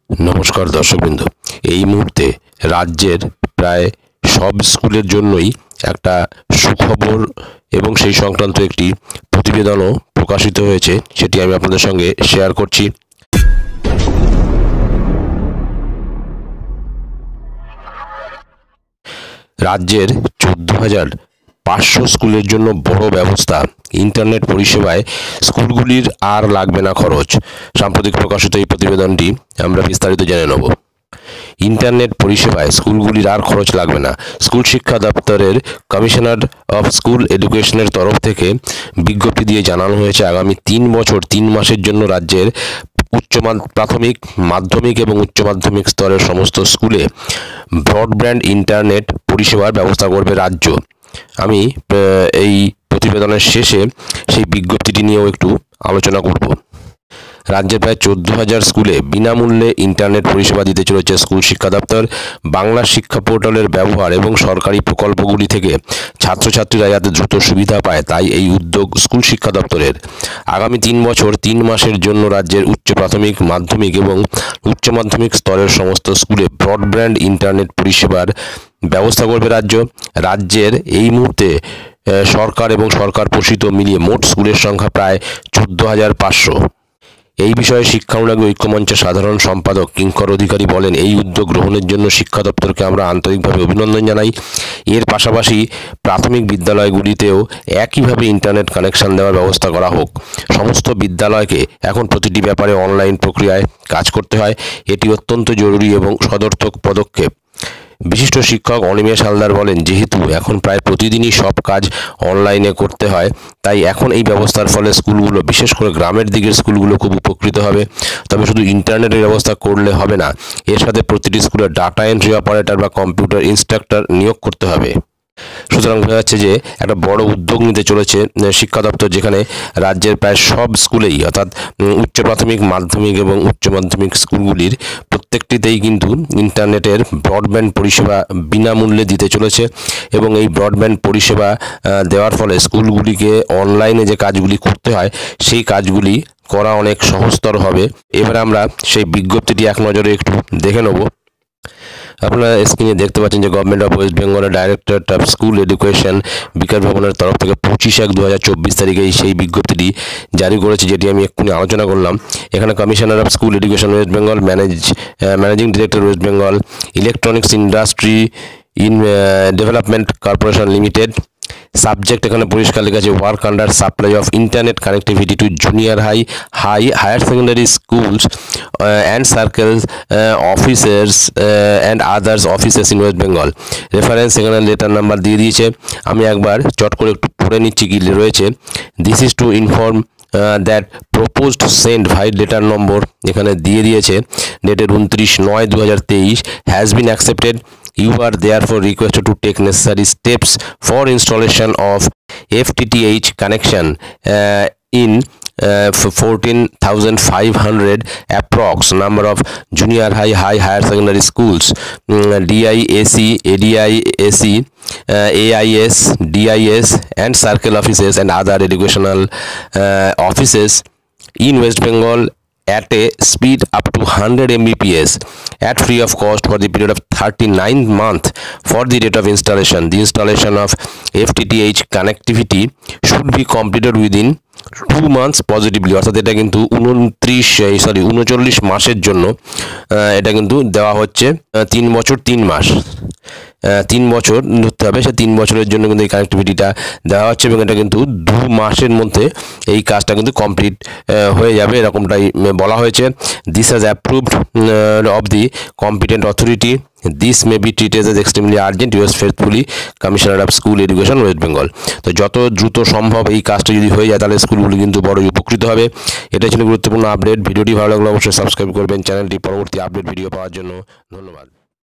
নমস্কার দর্শকবৃন্দ। এই মুহূর্তে রাজ্যের প্রায় সব স্কুলের জন্যই একটা সুখবর এবং সেই সংক্রান্ত একটি প্রতিবেদনও প্রকাশিত হয়েছে, সেটি আমি আপনাদের সঙ্গে শেয়ার করছি। রাজ্যের 14,500 স্কুলের জন্য বড় ব্যবস্থা। ইন্টারনেট পরিষেবায় স্কুলগুলির আর লাগবে না খরচ। সাম্প্রতিক প্রকাশিত এই প্রতিবেদনটি আমরা বিস্তারিত জেনে নেব। ইন্টারনেট পরিষেবায় স্কুলগুলির আর খরচ লাগবে না। স্কুল শিক্ষা দপ্তরের কমিশনার অফ স্কুল এডুকেশনের তরফ থেকে বিজ্ঞপ্তি দিয়ে জানানো হয়েছে, আগামী 3 বছর 3 মাসের জন্য রাজ্যের প্রাথমিক, মাধ্যমিক এবং উচ্চ মাধ্যমিক স্তরের সমস্ত স্কুলে ব্রডব্যান্ড ইন্টারনেট পরিষেবার ব্যবস্থা করবে রাজ্য। আমি এই প্রতিবেদনের শেষে সেই বিজ্ঞপ্তিটি নিয়েও একটু আলোচনা করব। রাজ্যের প্রায় 14,000 স্কুলে বিনামূল্যে ইন্টারনেট পরিষেবা দিতে চলেছে স্কুল শিক্ষা দপ্তর। বাংলা শিক্ষা পোর্টালের ব্যবহার এবং সরকারি প্রকল্পগুলি থেকে ছাত্রছাত্রীরা যাতে দ্রুত সুবিধা পায়, তাই এই উদ্যোগ স্কুল শিক্ষা দপ্তরের। আগামী 3 বছর 3 মাসের জন্য রাজ্যের উচ্চ প্রাথমিক, মাধ্যমিক এবং উচ্চ মাধ্যমিক স্তরের সমস্ত স্কুলে ব্রডব্যান্ড ইন্টারনেট পরিষেবার ব্যবস্থা করবে রাজ্য। রাজ্যের এই মুহূর্তে সরকার এবং সরকার পোষিত মিলিয়ে মোট স্কুলের সংখ্যা প্রায় 14,500। এই বিষয়ে শিক্ষা অনুরাগী ঐক্যমঞ্চের সাধারণ সম্পাদক কিঙ্কর অধিকারী বলেন, এই উদ্যোগ গ্রহণের জন্য শিক্ষা দপ্তরকে আমরা আন্তরিকভাবে অভিনন্দন জানাই। এর পাশাপাশি প্রাথমিক বিদ্যালয়গুলিতেও একইভাবে ইন্টারনেট কানেকশন দেওয়ার ব্যবস্থা করা হোক। সমস্ত বিদ্যালয়কে এখন প্রতিটি ব্যাপারে অনলাইন প্রক্রিয়ায় কাজ করতে হয়। এটি অত্যন্ত জরুরি এবং সদর্থক পদক্ষেপ। বিশিষ্ট শিক্ষক অনিমেষ হালদার বলেন, যেহেতু এখন প্রায় প্রতিদিনই সব কাজ অনলাইনে করতে হয়, তাই এখন এই ব্যবস্থার ফলে স্কুলগুলো, বিশেষ করে গ্রামের দিকের স্কুলগুলো খুব উপকৃত হবে। তবে শুধু ইন্টারনেটের ব্যবস্থা করলে হবে না, এর সাথে প্রতিটি স্কুলে ডাটা এন্ট্রি অপারেটর বা কম্পিউটার ইনস্ট্রাক্টর নিয়োগ করতে হবে। সুতরাং বোঝা যাচ্ছে যে একটা বড় উদ্যোগ নিতে চলেছে শিক্ষা দপ্তর, যেখানে রাজ্যের প্রায় সব স্কুলেই, অর্থাৎ উচ্চ প্রাথমিক, মাধ্যমিক এবং উচ্চ মাধ্যমিক স্কুলগুলির প্রত্যেকটিতেই কিন্তু ইন্টারনেটের ব্রডব্যান্ড পরিষেবা বিনামূল্যে দিতে চলেছে। এবং এই ব্রডব্যান্ড পরিষেবা দেওয়ার ফলে স্কুলগুলিকে অনলাইনে যে কাজগুলি করতে হয়, সেই কাজগুলি করা অনেক সহজতর হবে। এবারে আমরা সেই বিজ্ঞপ্তিটি এক নজরে একটু দেখে নেব। আপনারা স্ক্রিনে দেখতে পাচ্ছেন যে গভর্নমেন্ট অফ ওয়েস্ট বেঙ্গলের ডাইরেক্টরেট অফ স্কুল এডুকেশন বিকাশ ভবনের তরফ থেকে 25/1/2024 তারিখে সেই বিজ্ঞপ্তিটি জারি করেছে, যেটি আমি এক্ষুনি আলোচনা করলাম। এখানে commissioner of school education West Bengal, managing director West Bengal electronics industry development corporation limited. Subject এখানে পরিষ্কার লেখা আছে, work under supply of internet connectivity to junior higher secondary schools and circles officers and others officers in West Bengal. Reference এখানে letter number দিয়ে দিয়েছে। আমি একবার চট করে একটু পড়ে নিচ্ছি কি রয়েছে। This is to inform that proposed send ভাই লেটার নম্বর এখানে দিয়ে দিয়েছে, ডেটের 29/9/2023 has been accepted. You are therefore requested to take necessary steps for installation of FTTH connection in 14,500 approx number of junior higher secondary schools, DIAC, ADIAC, AIS, DIS and circle offices and other educational offices in West Bengal at a speed up to 100 Mbps at free of cost for the period of 39 months for the date of installation. The installation of FTTH connectivity should be completed within 2 months positively, অর্থাৎ এটা কিন্তু 39 মাসের জন্য এটা কিন্তু দেওয়া হচ্ছে। 3 বছর 3 মাস 3 বছর ধরতে হবে, সে 3 বছরের জন্য কিন্তু এই কানেক্টিভিটিটা দেওয়া হচ্ছে এবং এটা কিন্তু 2 মাসের মধ্যে এই কাজটা কিন্তু কমপ্লিট হয়ে যাবে, এরকমটাই বলা হয়েছে। This has approved of the competent authority. This may be treated as extremely urgent. Yours faithfully commissioner of school education West Bengal. তো যত দ্রুত সম্ভব এই কাজটা যদি হয়ে যায়, তাহলে স্কুলগুলি কিন্তু বড়ই উপকৃত হবে। এটাই ছিল গুরুত্বপূর্ণ আপডেট। ভিডিওটি ভালো লাগলে অবশ্যই সাবস্ক্রাইব করবেন চ্যানেলটি পরবর্তী আপডেট ভিডিও পাওয়ার জন্য। ধন্যবাদ।